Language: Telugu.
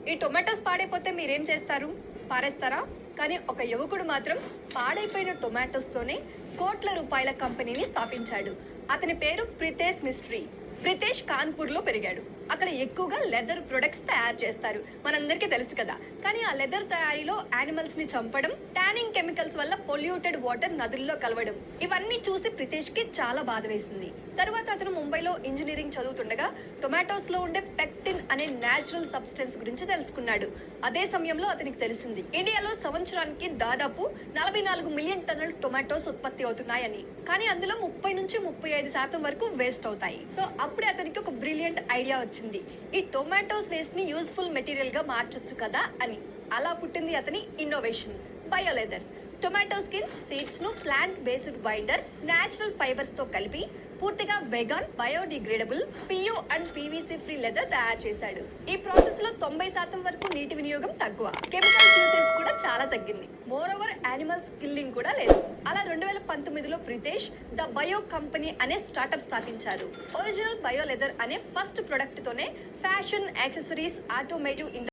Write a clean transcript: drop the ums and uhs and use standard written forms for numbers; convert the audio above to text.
ఈ టొమాటోస్ పాడైపోతే మీరేం చేస్తారు? పారేస్తారా? కానీ ఒక యువకుడు మాత్రం పాడైపోయిన టొమాటోస్ తోనే కోట్ల రూపాయల కంపెనీని స్థాపించాడు. అతని పేరు ప్రితేష్ మిస్ట్రీ. ప్రితేష్ కాన్పూర్ లో పెరిగాడు. అక్కడ ఎక్కువగా లెదర్ ప్రొడక్ట్స్ తయారు చేస్తారు, మనందరికీ తెలుసు కదా. కానీ ఆ లెదర్ తయారీలో యానిమల్స్ ని చంపడం, టానింగ్ కెమికల్స్ వల్ల పొల్యూటెడ్ వాటర్ నదుల్లో కలవడం, ఇవన్నీ చూసి ప్రితేష్ కి చాలా బాధ వేసింది. తర్వాత అతను ముంబైలో ఇంజనీరింగ్ చదువుతుండగా టొమాటోస్ లో ఉండే పెక్టిన్ అనే నేచురల్ సబ్స్టెన్స్ గురించి తెలుసుకున్నాడు. అదే సమయంలో అతనికి తెలిసింది ఇండియాలో సంవత్సరానికి దాదాపు 44 మిలియన్ టన్నుల టొమాటోస్ ఉత్పత్తి అవుతున్నాయని. కానీ అందులో 30 నుంచి 35% వరకు వేస్ట్ అవుతాయి. సో అప్పుడే అతనికి ఒక బ్రిలియంట్ ఐడియా వచ్చింది. ఈ టొమాటోస్ వేస్ట్ ని యూస్ఫుల్ మెటీరియల్ గా మార్చొచ్చు కదా అని. అలా పుట్టింది అతని ఇన్నోవేషన్ బయోలెదర్. టొమాటో స్కిన్స్, సీడ్స్ ను plant based binders, natural fibres తో కలిపి పూర్తిగా వెగాన్, biodegradable, PU and PVC free leather తయారు చేశాడు. ఈ ప్రాసెస్ లో 90% వరకు నీటి వినియోగం తక్కువ, కెమికల్ యూసేజ్ కూడా చాలా తగ్గింది. మోర్ ఓవర్ యానిమల్స్ కిల్లింగ్ కూడా లేదు. అలా 2019లో ప్రితేష్ ద బయో కంపెనీ అనే స్టార్ట్అప్ స్థాపించారు. ఒరిజినల్ బయో లెదర్ అనే ఫస్ట్ ప్రొడక్ట్ తోనే ఫ్యాషన్, యాక్సెసరీస్, ఆటోమేటివ్